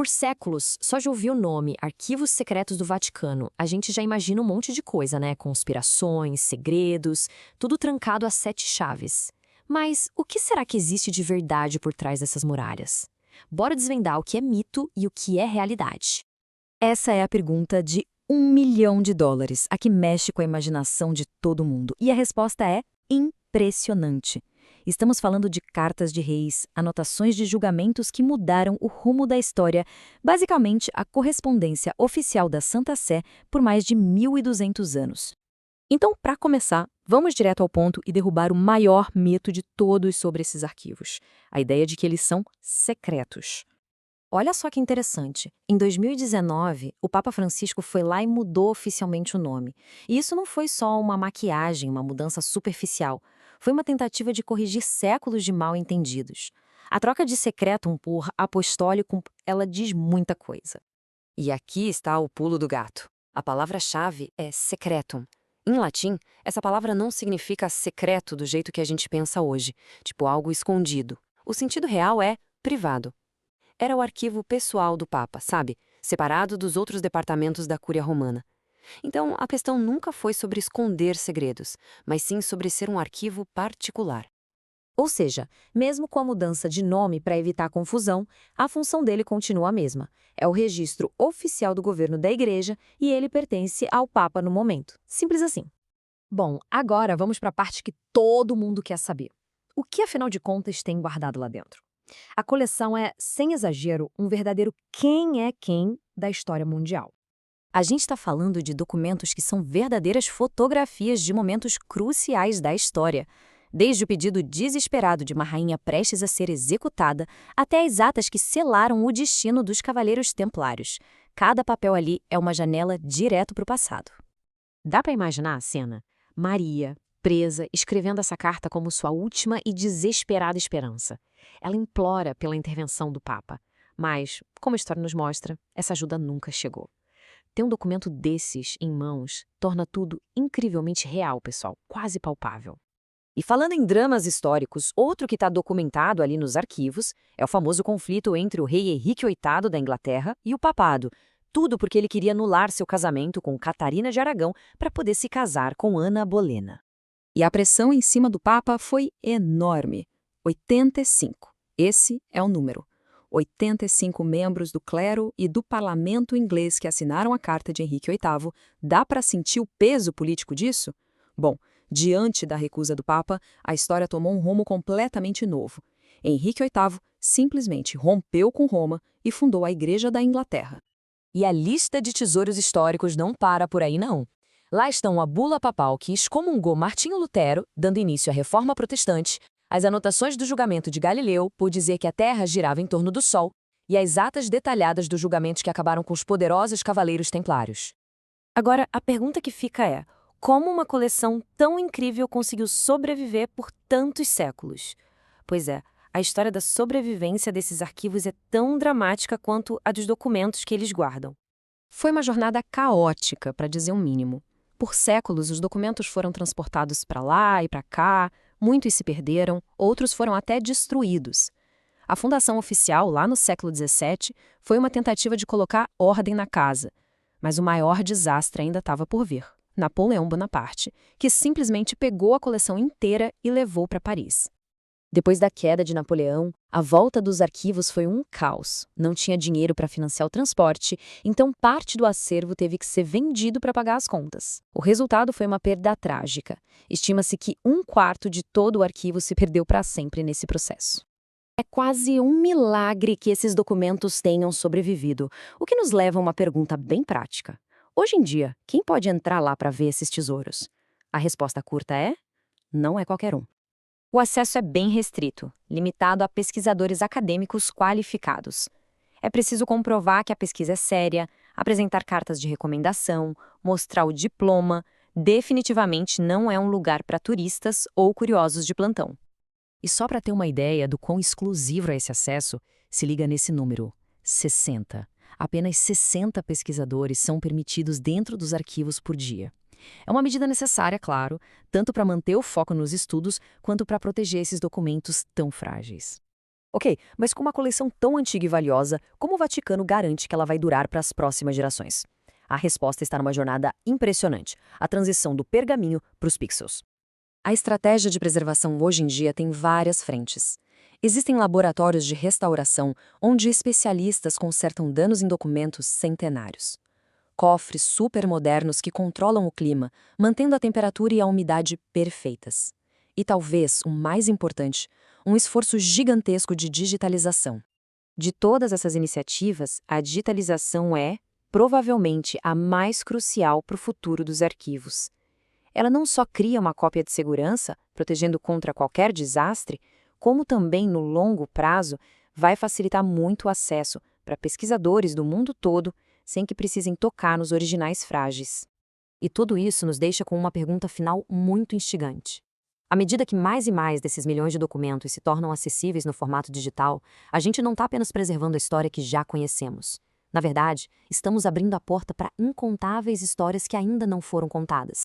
Por séculos, só de ouvir o nome Arquivos Secretos do Vaticano, a gente já imagina um monte de coisa, né? Conspirações, segredos, tudo trancado a 7 chaves. Mas o que será que existe de verdade por trás dessas muralhas? Bora desvendar o que é mito e o que é realidade. Essa é a pergunta de US$ 1 milhão, a que mexe com a imaginação de todo mundo. E a resposta é impressionante. Estamos falando de cartas de reis, anotações de julgamentos que mudaram o rumo da história, basicamente a correspondência oficial da Santa Sé por mais de 1.200 anos. Então, para começar, vamos direto ao ponto e derrubar o maior mito de todos sobre esses arquivos: a ideia de que eles são secretos. Olha só que interessante. Em 2019, o Papa Francisco foi lá e mudou oficialmente o nome. E isso não foi só uma maquiagem, uma mudança superficial. Foi uma tentativa de corrigir séculos de mal-entendidos. A troca de secretum por apostólico, ela diz muita coisa. E aqui está o pulo do gato. A palavra-chave é secretum. Em latim, essa palavra não significa secreto do jeito que a gente pensa hoje, tipo algo escondido. O sentido real é privado. Era o arquivo pessoal do Papa, sabe? Separado dos outros departamentos da Cúria Romana. Então, a questão nunca foi sobre esconder segredos, mas sim sobre ser um arquivo particular. Ou seja, mesmo com a mudança de nome para evitar confusão, a função dele continua a mesma. É o registro oficial do governo da Igreja e ele pertence ao Papa no momento. Simples assim. Bom, agora vamos para a parte que todo mundo quer saber. O que, afinal de contas, tem guardado lá dentro? A coleção é, sem exagero, um verdadeiro quem é quem da história mundial. A gente está falando de documentos que são verdadeiras fotografias de momentos cruciais da história, desde o pedido desesperado de uma rainha prestes a ser executada até as atas que selaram o destino dos cavaleiros templários. Cada papel ali é uma janela direto para o passado. Dá para imaginar a cena? Maria, presa, escrevendo essa carta como sua última e desesperada esperança. Ela implora pela intervenção do Papa. Mas, como a história nos mostra, essa ajuda nunca chegou. Ter um documento desses em mãos torna tudo incrivelmente real, pessoal, quase palpável. E falando em dramas históricos, outro que está documentado ali nos arquivos é o famoso conflito entre o rei Henrique VIII da Inglaterra e o papado. Tudo porque ele queria anular seu casamento com Catarina de Aragão para poder se casar com Ana Bolena. E a pressão em cima do Papa foi enorme. 85. Esse é o número. 85 membros do clero e do parlamento inglês que assinaram a carta de Henrique VIII. Dá para sentir o peso político disso? Bom, diante da recusa do Papa, a história tomou um rumo completamente novo. Henrique VIII simplesmente rompeu com Roma e fundou a Igreja da Inglaterra. E a lista de tesouros históricos não para por aí, não. Lá estão a bula papal que excomungou Martinho Lutero, dando início à Reforma Protestante, as anotações do julgamento de Galileu, por dizer que a Terra girava em torno do Sol, e as atas detalhadas dos julgamentos que acabaram com os poderosos cavaleiros templários. Agora, a pergunta que fica é: como uma coleção tão incrível conseguiu sobreviver por tantos séculos? Pois é, a história da sobrevivência desses arquivos é tão dramática quanto a dos documentos que eles guardam. Foi uma jornada caótica, para dizer o mínimo. Por séculos, os documentos foram transportados para lá e para cá, muitos se perderam, outros foram até destruídos. A fundação oficial, lá no século XVII, foi uma tentativa de colocar ordem na casa. Mas o maior desastre ainda estava por vir: Napoleão Bonaparte, que simplesmente pegou a coleção inteira e levou para Paris. Depois da queda de Napoleão, a volta dos arquivos foi um caos. Não tinha dinheiro para financiar o transporte, então parte do acervo teve que ser vendido para pagar as contas. O resultado foi uma perda trágica. Estima-se que 1/4 de todo o arquivo se perdeu para sempre nesse processo. É quase um milagre que esses documentos tenham sobrevivido, o que nos leva a uma pergunta bem prática. Hoje em dia, quem pode entrar lá para ver esses tesouros? A resposta curta é: não é qualquer um. O acesso é bem restrito, limitado a pesquisadores acadêmicos qualificados. É preciso comprovar que a pesquisa é séria, apresentar cartas de recomendação, mostrar o diploma. Definitivamente não é um lugar para turistas ou curiosos de plantão. E só para ter uma ideia do quão exclusivo é esse acesso, se liga nesse número: 60. Apenas 60 pesquisadores são permitidos dentro dos arquivos por dia. É uma medida necessária, claro, tanto para manter o foco nos estudos quanto para proteger esses documentos tão frágeis. Ok, mas com uma coleção tão antiga e valiosa, como o Vaticano garante que ela vai durar para as próximas gerações? A resposta está numa jornada impressionante, a transição do pergaminho para os pixels. A estratégia de preservação hoje em dia tem várias frentes. Existem laboratórios de restauração onde especialistas consertam danos em documentos centenários. Cofres supermodernos que controlam o clima, mantendo a temperatura e a umidade perfeitas. E talvez, o mais importante, um esforço gigantesco de digitalização. De todas essas iniciativas, a digitalização é, provavelmente, a mais crucial para o futuro dos arquivos. Ela não só cria uma cópia de segurança, protegendo contra qualquer desastre, como também, no longo prazo, vai facilitar muito o acesso para pesquisadores do mundo todo, sem que precisem tocar nos originais frágeis. E tudo isso nos deixa com uma pergunta final muito instigante. À medida que mais e mais desses milhões de documentos se tornam acessíveis no formato digital, a gente não está apenas preservando a história que já conhecemos. Na verdade, estamos abrindo a porta para incontáveis histórias que ainda não foram contadas.